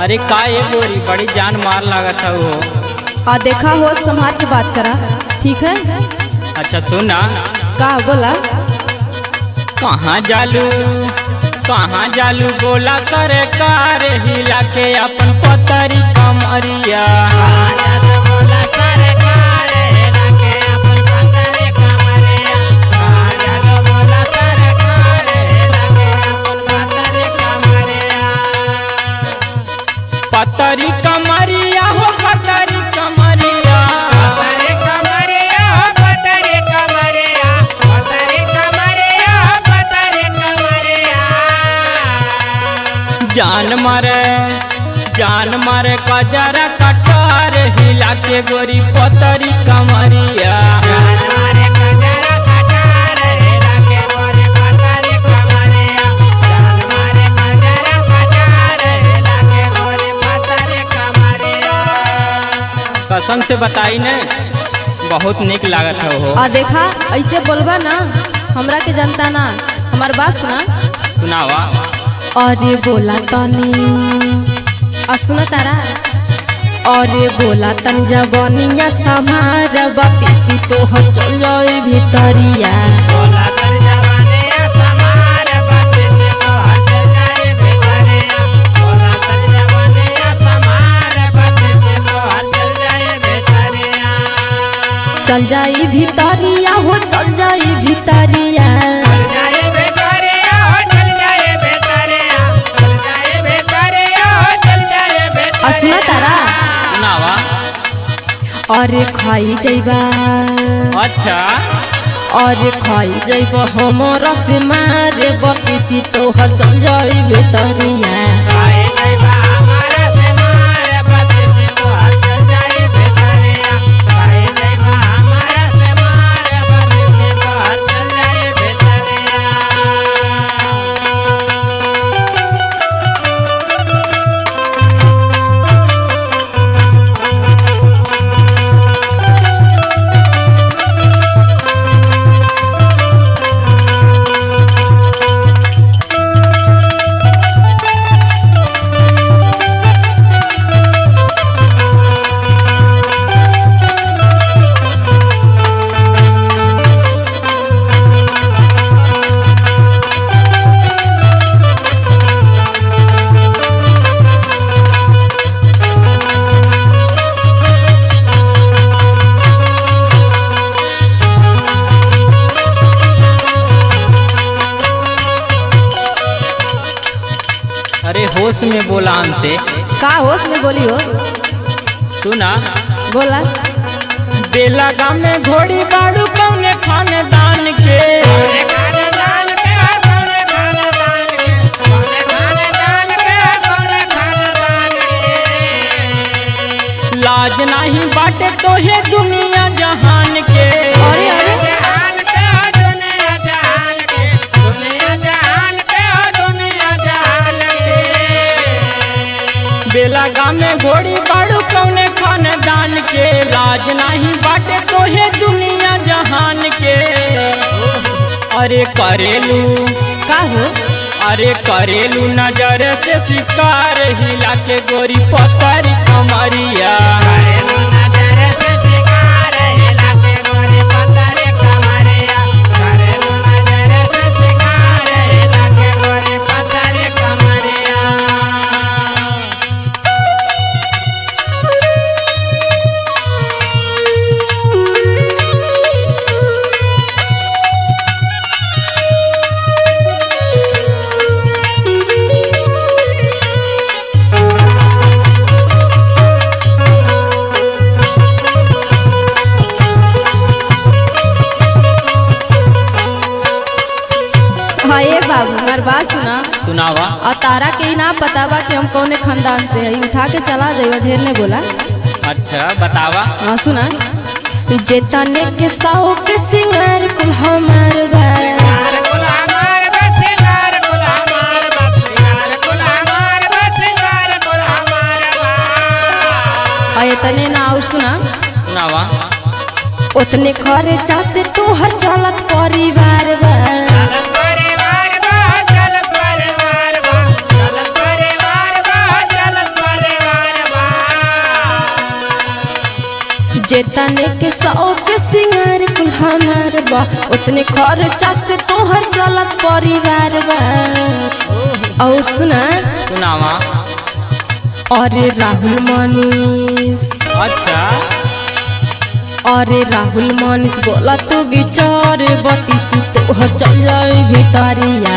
अरे का ये गोरी बड़ी जान मार लागत है वो। आ देखा हो संभाल के बात करा, ठीक है? अच्छा सुना, का बोला? कहाँ जालू बोला सरकार हिला के अपन पतरी कमरिया। पतरी कमरिया हो पतरी कमरिया, पतरी कमरिया हो पतरी कमरिया, पतरी कमरिया हो पतरी कमरिया। जान मारे कजरा कटार हिला के गोरी पतरी कमरिया। कसम से बताई ने बहुत निक लागत है हो। आ देखा ऐसे बोलबा ना हमरा के जनता ना, हमार बात सुना। सुनावा। अरे बोला तनी सुना तारा, अरे बोला तन जबनिया समार बतीसी तो हो चल जाए भीतरिया। चल जाई भीतरिया हो चल जाई भीतरिया। सुना तारा। सुनावा। अरे खाई जाइबा। अच्छा। अरे खाई जाइबा हमरा से मारे बतीसी तो हर चल जाई भीतरिया। अरे होश में बोला हमसे। का होश में बोली हो? सुना। बोला। बेला गाँव में घोड़ी बाड़ू कौने खानदान के। लाज नहीं बाटे तो ये दुनिया जहान के। अरे अरे बेला गाँव में घोड़ी बाड़ू कौने खानदान के। लाज नहीं बाटे तो ये दुनिया जहान के। अरे करेलू का हो? अरे करेलू नजर से शिकार हिला के गोरी पतरी कमरिया। बाबू हमार बात सुना। सुनावा। और तारा के ही ना पता बा कि हम कौने खानदान से है, उठा के चला जाइए, ढेर ने बोला। अच्छा बतावा। हाँ सुना। जेतने के साओ के सिंगार कुल हमार बा। इतने ना और सुना। सुनावा। उतने खर्चा से तोहर चलत परिवार बा। जितने के सौ के सिंगार कुल हमार बा उतने खर्चा से तोहर चलत परिवार बा। और सुना सुनावा। अरे राहुल मनीष, अच्छा अरे राहुल मनीष बोला तू विचार बत्तीस तोहर चल जाए भितरिया।